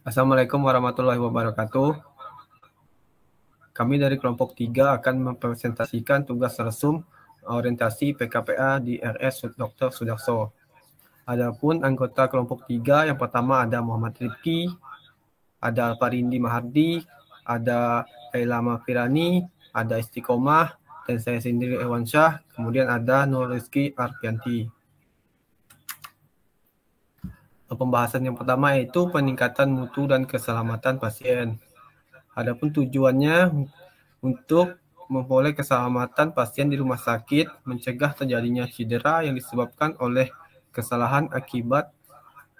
Assalamualaikum warahmatullahi wabarakatuh. Kami dari kelompok 3 akan mempresentasikan tugas resum orientasi PKPA di RS Dr. Sudarso. Adapun anggota kelompok 3 yang pertama ada Muhammad Rifki, ada Alparindi Mahardi, ada Laila Mafirani, ada Istiqomah, dan saya sendiri Ewan Syah, kemudian ada Nur Rizky Arfianti. Pembahasan yang pertama yaitu peningkatan mutu dan keselamatan pasien. Adapun tujuannya untuk memperoleh keselamatan pasien di rumah sakit, mencegah terjadinya cedera yang disebabkan oleh kesalahan akibat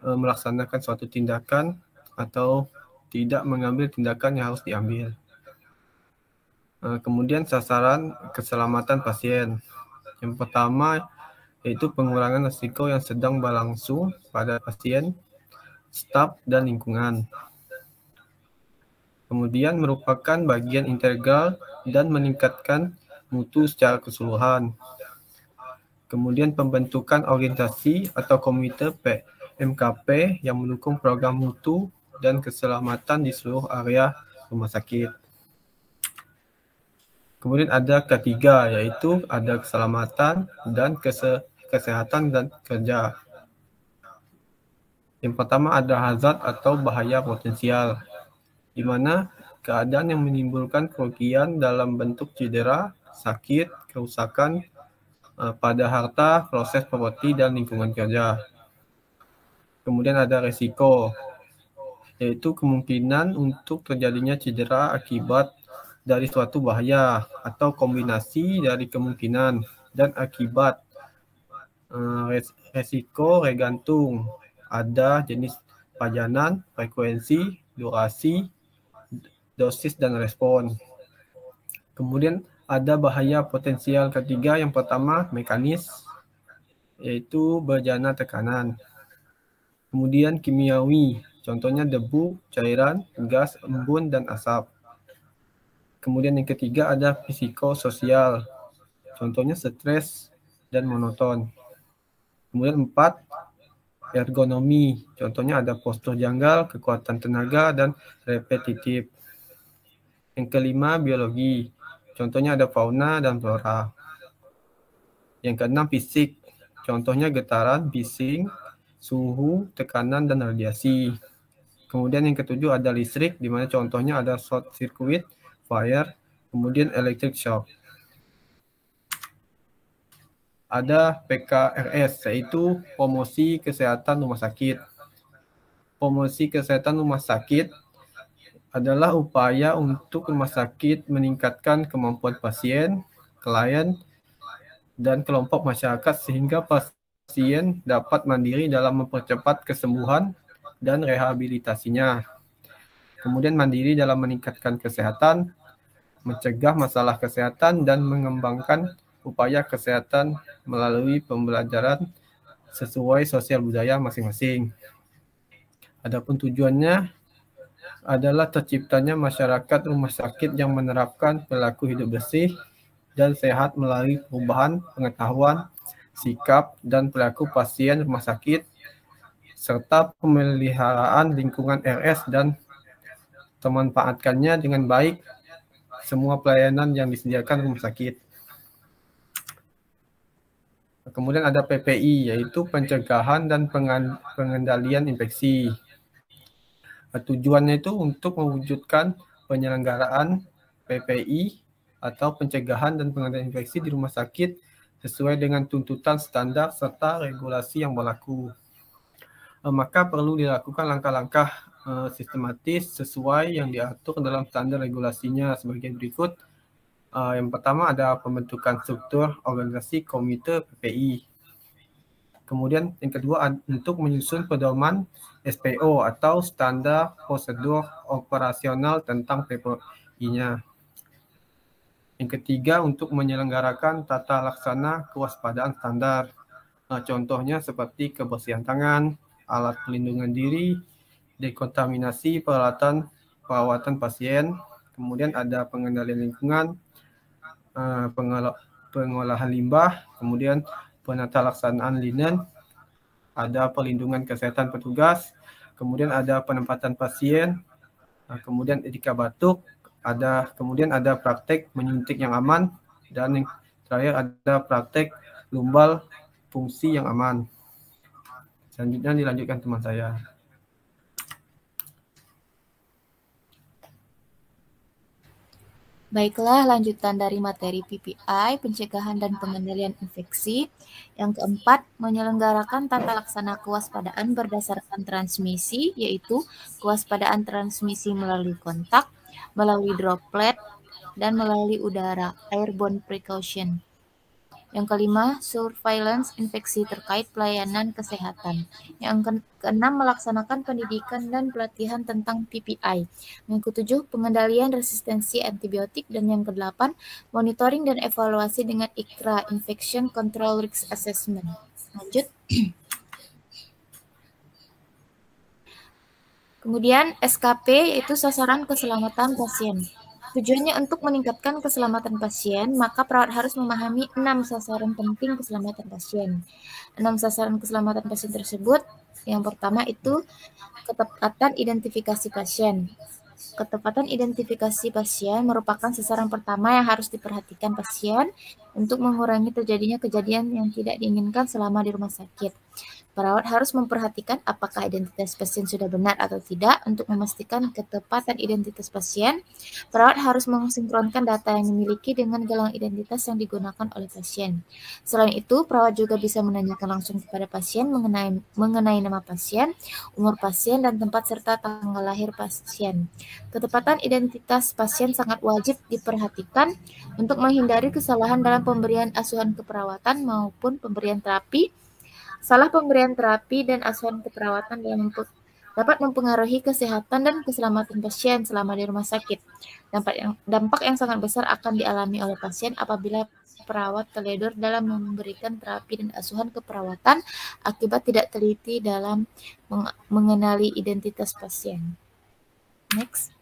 melaksanakan suatu tindakan atau tidak mengambil tindakan yang harus diambil. Kemudian sasaran keselamatan pasien. Yang pertama yaitu pengurangan risiko yang sedang berlangsung pada pasien, staf, dan lingkungan. Kemudian merupakan bagian integral dan meningkatkan mutu secara keseluruhan. Kemudian pembentukan organisasi atau komite PMKP yang mendukung program mutu dan keselamatan di seluruh area rumah sakit. Kemudian ada ketiga, yaitu ada keselamatan dan kesehatan dan kerja. Yang pertama ada hazard atau bahaya potensial, di mana keadaan yang menimbulkan kerugian dalam bentuk cedera, sakit, kerusakan pada harta, proses properti, dan lingkungan kerja. Kemudian ada resiko, yaitu kemungkinan untuk terjadinya cedera akibat dari suatu bahaya atau kombinasi dari kemungkinan dan akibat. Resiko regantung, ada jenis pajanan, frekuensi, durasi, dosis, dan respon. Kemudian ada bahaya potensial ketiga, yang pertama mekanis, yaitu bejana tekanan. Kemudian kimiawi, contohnya debu, cairan, gas, embun, dan asap. Kemudian yang ketiga ada psikososial, contohnya stres dan monoton. Kemudian 4, ergonomi, contohnya ada postur janggal, kekuatan tenaga, dan repetitif. Yang kelima, biologi, contohnya ada fauna dan flora. Yang keenam, fisik, contohnya getaran, bising, suhu, tekanan, dan radiasi. Kemudian yang ketujuh ada listrik, di mana contohnya ada short circuit, fire, kemudian electric shock. Ada PKRS, yaitu promosi kesehatan rumah sakit. Promosi kesehatan rumah sakit adalah upaya untuk rumah sakit meningkatkan kemampuan pasien, klien, dan kelompok masyarakat sehingga pasien dapat mandiri dalam mempercepat kesembuhan dan rehabilitasinya. Kemudian mandiri dalam meningkatkan kesehatan, mencegah masalah kesehatan, dan mengembangkan upaya kesehatan melalui pembelajaran sesuai sosial budaya masing-masing. Adapun tujuannya adalah terciptanya masyarakat rumah sakit yang menerapkan perilaku hidup bersih dan sehat melalui perubahan pengetahuan, sikap, dan perilaku pasien rumah sakit, serta pemeliharaan lingkungan RS dan memanfaatkannya dengan baik semua pelayanan yang disediakan rumah sakit. Kemudian ada PPI, yaitu pencegahan dan pengendalian infeksi. Tujuannya itu untuk mewujudkan penyelenggaraan PPI atau pencegahan dan pengendalian infeksi di rumah sakit sesuai dengan tuntutan standar serta regulasi yang berlaku. Maka perlu dilakukan langkah-langkah sistematis sesuai yang diatur dalam standar regulasinya sebagai berikut. Yang pertama ada pembentukan struktur organisasi komite PPI. Kemudian yang kedua untuk menyusun pedoman SPO atau standar prosedur operasional tentang PPI-nya. Yang ketiga untuk menyelenggarakan tata laksana kewaspadaan standar. Contohnya seperti kebersihan tangan, alat pelindungan diri, dekontaminasi peralatan perawatan pasien, kemudian ada pengendalian lingkungan, pengolahan limbah, kemudian penata laksanaan linen, ada perlindungan kesehatan petugas, kemudian ada penempatan pasien, kemudian etika batuk, kemudian ada praktek menyuntik yang aman, dan yang terakhir ada praktek lumbal fungsi yang aman. Selanjutnya dilanjutkan teman saya. Baiklah, lanjutan dari materi PPI, pencegahan dan pengendalian infeksi. Yang keempat, menyelenggarakan tata laksana kewaspadaan berdasarkan transmisi, yaitu kewaspadaan transmisi melalui kontak, melalui droplet, dan melalui udara, airborne precaution. Yang kelima, surveillance infeksi terkait pelayanan kesehatan. Yang keenam, melaksanakan pendidikan dan pelatihan tentang PPI. Yang ketujuh, pengendalian resistensi antibiotik. Dan yang kedelapan, monitoring dan evaluasi dengan ICRA, Infection Control Risk Assessment. Lanjut. Kemudian SKP yaitu sasaran keselamatan pasien. Tujuannya untuk meningkatkan keselamatan pasien, maka perawat harus memahami 6 sasaran penting keselamatan pasien. 6 sasaran keselamatan pasien tersebut, yang pertama itu ketepatan identifikasi pasien. Ketepatan identifikasi pasien merupakan sasaran pertama yang harus diperhatikan pasien untuk mengurangi terjadinya kejadian yang tidak diinginkan selama di rumah sakit. Perawat harus memperhatikan apakah identitas pasien sudah benar atau tidak. Untuk memastikan ketepatan identitas pasien, perawat harus mensinkronkan data yang dimiliki dengan gelang identitas yang digunakan oleh pasien. Selain itu, perawat juga bisa menanyakan langsung kepada pasien mengenai nama pasien, umur pasien, dan tempat serta tanggal lahir pasien. Ketepatan identitas pasien sangat wajib diperhatikan untuk menghindari kesalahan dalam pemberian asuhan keperawatan maupun pemberian terapi. Salah pemberian terapi dan asuhan keperawatan dapat mempengaruhi kesehatan dan keselamatan pasien selama di rumah sakit. Dampak yang sangat besar akan dialami oleh pasien apabila perawat teledor dalam memberikan terapi dan asuhan keperawatan akibat tidak teliti dalam mengenali identitas pasien. Next.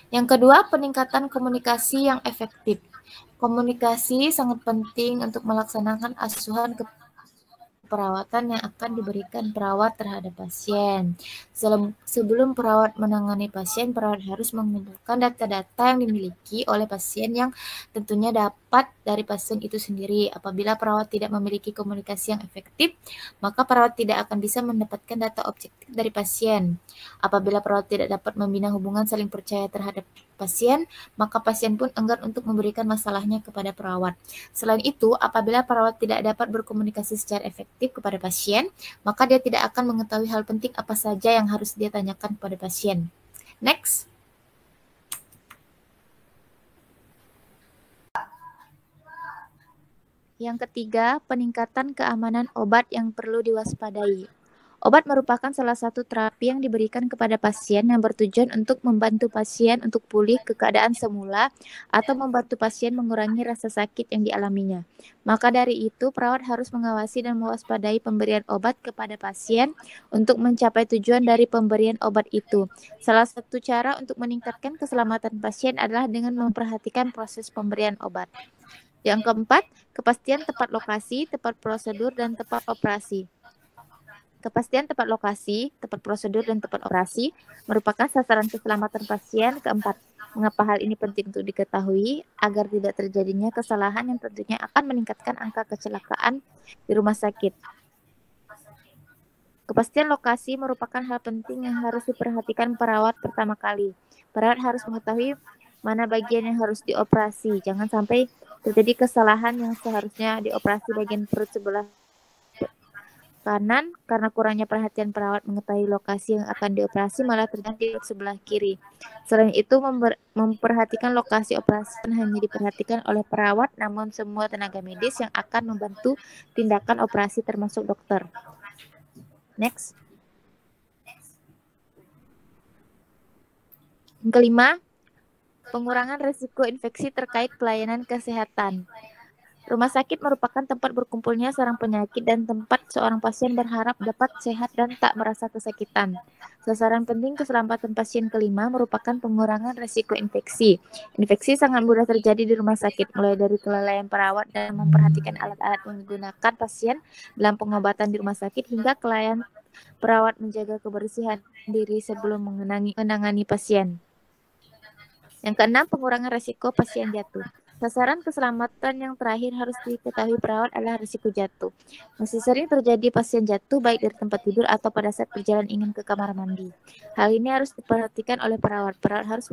Yang kedua, peningkatan komunikasi yang efektif. Komunikasi sangat penting untuk melaksanakan asuhan keperawatan yang akan diberikan perawat terhadap pasien. Sebelum perawat menangani pasien, perawat harus mengumpulkan data-data yang dimiliki oleh pasien yang tentunya dapat dari pasien itu sendiri. Apabila perawat tidak memiliki komunikasi yang efektif, maka perawat tidak akan bisa mendapatkan data objektif dari pasien. Apabila perawat tidak dapat membina hubungan saling percaya terhadap pasien, maka pasien pun enggan untuk memberikan masalahnya kepada perawat. Selain itu, apabila perawat tidak dapat berkomunikasi secara efektif kepada pasien, maka dia tidak akan mengetahui hal penting apa saja yang harus dia tanyakan kepada pasien. Next. Yang ketiga, peningkatan keamanan obat yang perlu diwaspadai. Obat merupakan salah satu terapi yang diberikan kepada pasien yang bertujuan untuk membantu pasien untuk pulih ke keadaan semula atau membantu pasien mengurangi rasa sakit yang dialaminya. Maka dari itu, perawat harus mengawasi dan mewaspadai pemberian obat kepada pasien untuk mencapai tujuan dari pemberian obat itu. Salah satu cara untuk meningkatkan keselamatan pasien adalah dengan memperhatikan proses pemberian obat. Yang keempat, kepastian tepat lokasi, tepat prosedur, dan tepat operasi. Kepastian tepat lokasi, tepat prosedur, dan tepat operasi merupakan sasaran keselamatan pasien. Keempat, mengapa hal ini penting untuk diketahui agar tidak terjadinya kesalahan yang tentunya akan meningkatkan angka kecelakaan di rumah sakit. Kepastian lokasi merupakan hal penting yang harus diperhatikan perawat pertama kali. Perawat harus mengetahui mana bagian yang harus dioperasi. Jangan sampai terjadi kesalahan yang seharusnya dioperasi bagian perut sebelah kanan karena kurangnya perhatian perawat mengetahui lokasi yang akan dioperasi malah terjadi di sebelah kiri. Selain itu, memperhatikan lokasi operasi hanya diperhatikan oleh perawat, namun semua tenaga medis yang akan membantu tindakan operasi termasuk dokter. Next. Yang kelima, pengurangan risiko infeksi terkait pelayanan kesehatan. Rumah sakit merupakan tempat berkumpulnya seorang penyakit dan tempat seorang pasien berharap dapat sehat dan tak merasa kesakitan. Sasaran penting keselamatan pasien kelima merupakan pengurangan risiko infeksi. Infeksi sangat mudah terjadi di rumah sakit, mulai dari kelalaian perawat dan memperhatikan alat-alat yang digunakan pasien dalam pengobatan di rumah sakit hingga kelalaian perawat menjaga kebersihan diri sebelum menangani pasien. Yang keenam, pengurangan risiko pasien jatuh. Sasaran keselamatan yang terakhir harus diketahui perawat adalah risiko jatuh. Masih sering terjadi pasien jatuh baik dari tempat tidur atau pada saat berjalan ingin ke kamar mandi. Hal ini harus diperhatikan oleh perawat. Perawat harus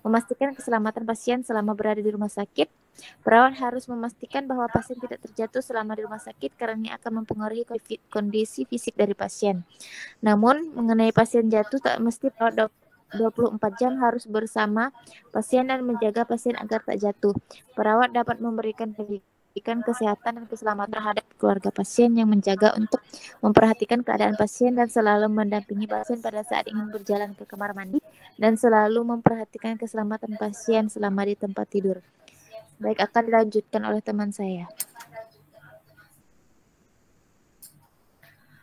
memastikan keselamatan pasien selama berada di rumah sakit. Perawat harus memastikan bahwa pasien tidak terjatuh selama di rumah sakit karena ini akan mempengaruhi kondisi fisik dari pasien. Namun, mengenai pasien jatuh tak mesti perawat 24 jam harus bersama pasien dan menjaga pasien agar tak jatuh. Perawat dapat memberikan pendidikan kesehatan dan keselamatan terhadap keluarga pasien yang menjaga untuk memperhatikan keadaan pasien dan selalu mendampingi pasien pada saat ingin berjalan ke kamar mandi dan selalu memperhatikan keselamatan pasien selama di tempat tidur. Baik, akan dilanjutkan oleh teman saya.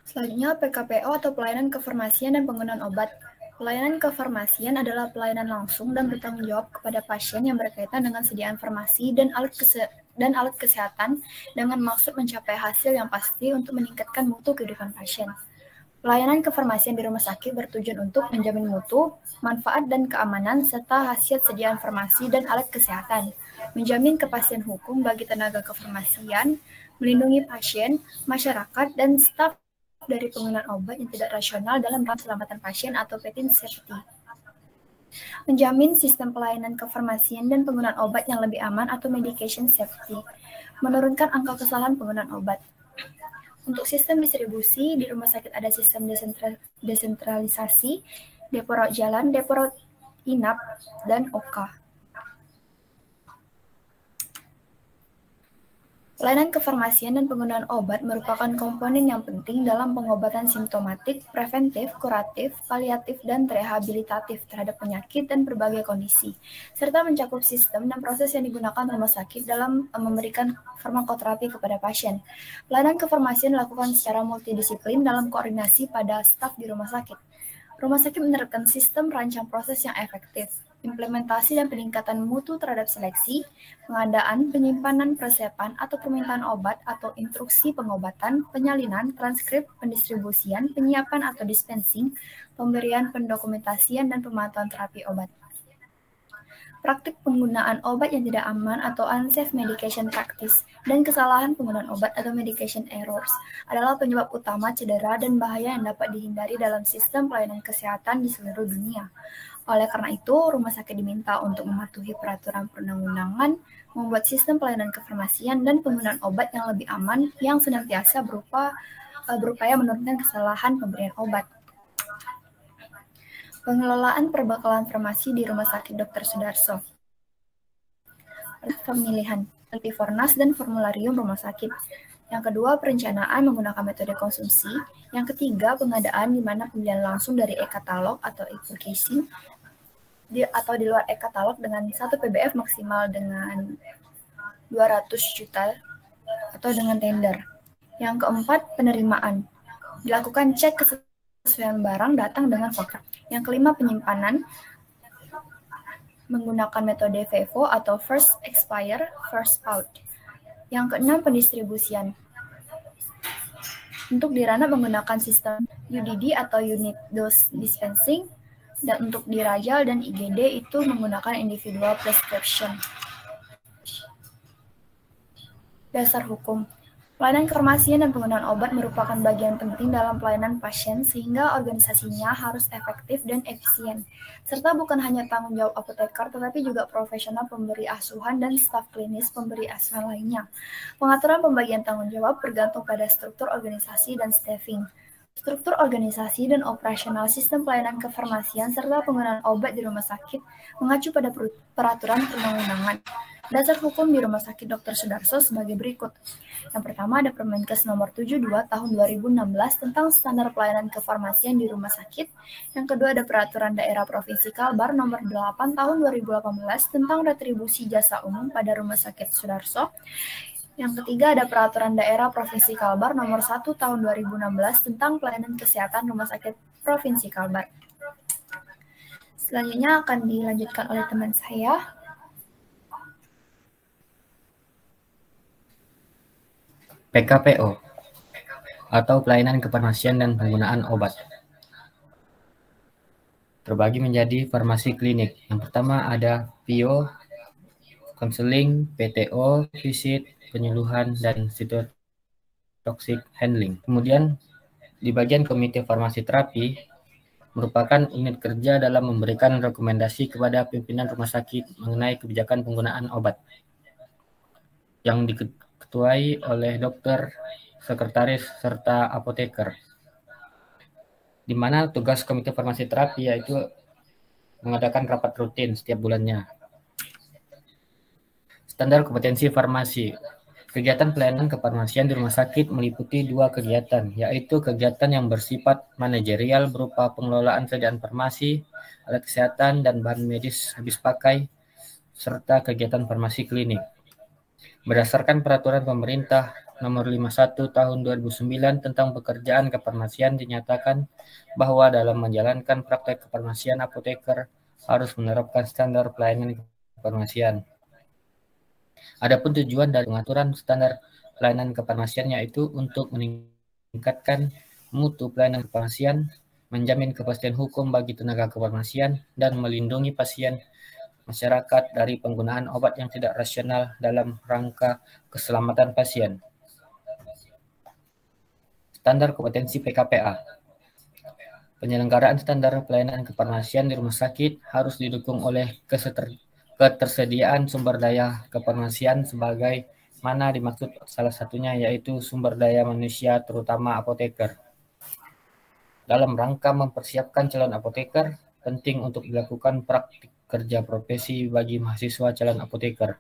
Selanjutnya PKPO atau pelayanan kefarmasian dan penggunaan obat. Pelayanan kefarmasian adalah pelayanan langsung dan bertanggung jawab kepada pasien yang berkaitan dengan sediaan farmasi dan alat kesehatan dengan maksud mencapai hasil yang pasti untuk meningkatkan mutu kehidupan pasien. Pelayanan kefarmasian di rumah sakit bertujuan untuk menjamin mutu, manfaat dan keamanan serta khasiat sediaan farmasi dan alat kesehatan, menjamin kepastian hukum bagi tenaga kefarmasian, melindungi pasien, masyarakat, dan staf dari penggunaan obat yang tidak rasional dalam rangka keselamatan pasien atau patient safety. Menjamin sistem pelayanan kefarmasian dan penggunaan obat yang lebih aman atau medication safety. Menurunkan angka kesalahan penggunaan obat. Untuk sistem distribusi, di rumah sakit ada sistem desentralisasi, depo rawat jalan, depo rawat inap, dan OK. Pelayanan kefarmasian dan penggunaan obat merupakan komponen yang penting dalam pengobatan simptomatik, preventif, kuratif, paliatif, dan rehabilitatif terhadap penyakit dan berbagai kondisi, serta mencakup sistem dan proses yang digunakan rumah sakit dalam memberikan farmakoterapi kepada pasien. Pelayanan kefarmasian dilakukan secara multidisiplin dalam koordinasi pada staf di rumah sakit. Rumah sakit menerapkan sistem rancang proses yang efektif, implementasi dan peningkatan mutu terhadap seleksi, pengadaan, penyimpanan, persiapan, atau permintaan obat atau instruksi pengobatan, penyalinan, transkrip, pendistribusian, penyiapan atau dispensing, pemberian pendokumentasian, dan pemantauan terapi obat. Praktik penggunaan obat yang tidak aman atau unsafe medication practice dan kesalahan penggunaan obat atau medication errors adalah penyebab utama cedera dan bahaya yang dapat dihindari dalam sistem pelayanan kesehatan di seluruh dunia. Oleh karena itu, rumah sakit diminta untuk mematuhi peraturan perundang-undangan, membuat sistem pelayanan kefarmasian dan penggunaan obat yang lebih aman yang senantiasa berupaya menurunkan kesalahan pemberian obat. Pengelolaan perbekalan farmasi di Rumah Sakit Dr. Sudarso. Pemilihan Fornas dan formularium rumah sakit. Yang kedua, perencanaan menggunakan metode konsumsi. Yang ketiga, pengadaan di mana pembelian langsung dari e-katalog atau e-purchasing atau di luar e-katalog dengan 1 PBF maksimal dengan 200 juta atau dengan tender. Yang keempat, penerimaan. Dilakukan cek kesesuaian barang datang dengan fakta. Yang kelima, penyimpanan menggunakan metode FIFO atau First Expire, First Out. Yang keenam, pendistribusian. Untuk di ranah menggunakan sistem UDD atau Unit Dose Dispensing, dan untuk di Rajal dan IGD itu menggunakan Individual Prescription. Dasar hukum. Pelayanan kefarmasian dan penggunaan obat merupakan bagian penting dalam pelayanan pasien sehingga organisasinya harus efektif dan efisien, serta bukan hanya tanggung jawab apoteker tetapi juga profesional pemberi asuhan dan staf klinis pemberi asuhan lainnya. Pengaturan pembagian tanggung jawab bergantung pada struktur organisasi dan staffing. Struktur organisasi dan operasional sistem pelayanan kefarmasian serta penggunaan obat di rumah sakit mengacu pada peraturan perundang-undangan. Dasar hukum di Rumah Sakit Dr. Sudarso sebagai berikut. Yang pertama ada Permenkes nomor 72 tahun 2016 tentang standar pelayanan kefarmasian di rumah sakit. Yang kedua ada Peraturan Daerah Provinsi Kalbar nomor 8 tahun 2018 tentang retribusi jasa umum pada Rumah Sakit Sudarso. Yang ketiga ada Peraturan Daerah Provinsi Kalbar Nomor 1 Tahun 2016 tentang Pelayanan Kesehatan Rumah Sakit Provinsi Kalbar. Selanjutnya akan dilanjutkan oleh teman saya. PKPO atau Pelayanan Kefarmasian dan Penggunaan Obat. Terbagi menjadi farmasi klinik. Yang pertama ada PIO, konseling, PTO, visit, penyuluhan, dan cytotoxic handling. Kemudian di bagian komite farmasi terapi merupakan unit kerja dalam memberikan rekomendasi kepada pimpinan rumah sakit mengenai kebijakan penggunaan obat yang diketuai oleh dokter, sekretaris, serta apoteker. Di mana tugas komite farmasi terapi yaitu mengadakan rapat rutin setiap bulannya. Standar kompetensi farmasi. Kegiatan pelayanan kefarmasian di rumah sakit meliputi 2 kegiatan, yaitu kegiatan yang bersifat manajerial berupa pengelolaan sediaan farmasi, alat kesehatan, dan bahan medis habis pakai, serta kegiatan farmasi klinik. Berdasarkan Peraturan Pemerintah Nomor 51 Tahun 2009 tentang Pekerjaan Kefarmasian dinyatakan bahwa dalam menjalankan praktek kefarmasian apoteker harus menerapkan standar pelayanan kefarmasian. Adapun tujuan dari pengaturan standar pelayanan kefarmasian yaitu untuk meningkatkan mutu pelayanan kefarmasian, menjamin kepastian hukum bagi tenaga kefarmasian, dan melindungi pasien masyarakat dari penggunaan obat yang tidak rasional dalam rangka keselamatan pasien. Standar kompetensi PKPA. Penyelenggaraan standar pelayanan kefarmasian di rumah sakit harus didukung oleh ketersediaan sumber daya kefarmasian sebagai mana dimaksud salah satunya yaitu sumber daya manusia terutama apoteker. Dalam rangka mempersiapkan calon apoteker, penting untuk dilakukan praktik kerja profesi bagi mahasiswa calon apoteker.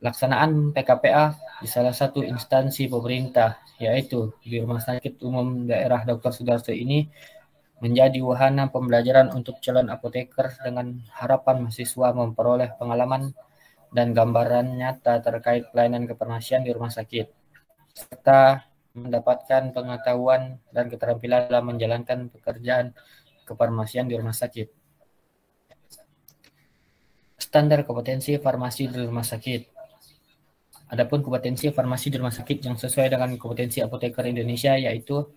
Laksanaan PKPA di salah satu instansi pemerintah, yaitu di Rumah Sakit Umum Daerah Dr. Sudarso ini, menjadi wahana pembelajaran untuk calon apoteker dengan harapan mahasiswa memperoleh pengalaman dan gambaran nyata terkait pelayanan kefarmasian di rumah sakit, serta mendapatkan pengetahuan dan keterampilan dalam menjalankan pekerjaan kefarmasian di rumah sakit. Standar kompetensi farmasi di rumah sakit. Adapun kompetensi farmasi di rumah sakit yang sesuai dengan kompetensi apoteker Indonesia yaitu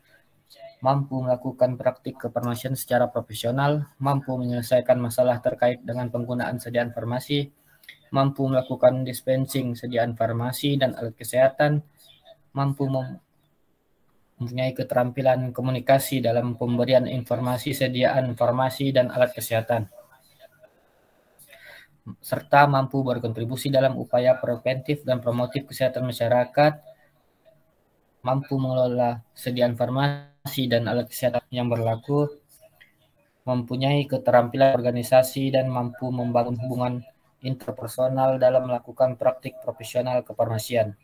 mampu melakukan praktik kefarmasian secara profesional, mampu menyelesaikan masalah terkait dengan penggunaan sediaan farmasi, mampu melakukan dispensing sediaan farmasi dan alat kesehatan, mampu mempunyai keterampilan komunikasi dalam pemberian informasi sediaan farmasi dan alat kesehatan, serta mampu berkontribusi dalam upaya preventif dan promotif kesehatan masyarakat, mampu mengelola sediaan farmasi dan alat kesehatan yang berlaku, mempunyai keterampilan organisasi dan mampu membangun hubungan interpersonal dalam melakukan praktik profesional kefarmasian.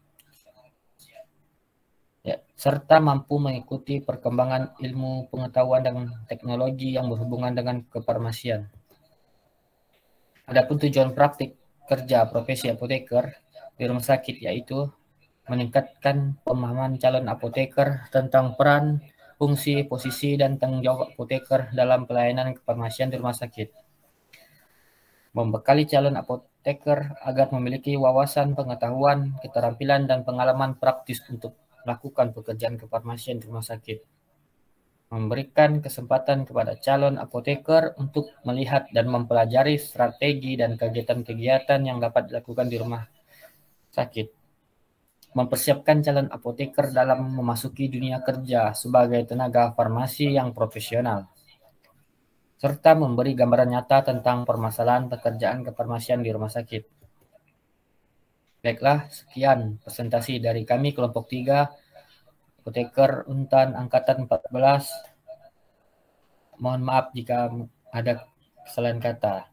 Ya, serta mampu mengikuti perkembangan ilmu pengetahuan dan teknologi yang berhubungan dengan kefarmasian. Adapun tujuan praktik kerja profesi apoteker di rumah sakit yaitu meningkatkan pemahaman calon apoteker tentang peran, fungsi, posisi, dan tanggung jawab apoteker dalam pelayanan kefarmasian di rumah sakit. Membekali calon apoteker agar memiliki wawasan, pengetahuan, keterampilan, dan pengalaman praktis untuk melakukan pekerjaan kefarmasian di rumah sakit. Memberikan kesempatan kepada calon apoteker untuk melihat dan mempelajari strategi dan kegiatan-kegiatan yang dapat dilakukan di rumah sakit. Mempersiapkan calon apoteker dalam memasuki dunia kerja sebagai tenaga farmasi yang profesional, serta memberi gambaran nyata tentang permasalahan pekerjaan kefarmasian di rumah sakit. Baiklah, sekian presentasi dari kami kelompok 3 Apoteker Untan Angkatan 14. Mohon maaf jika ada kesalahan kata.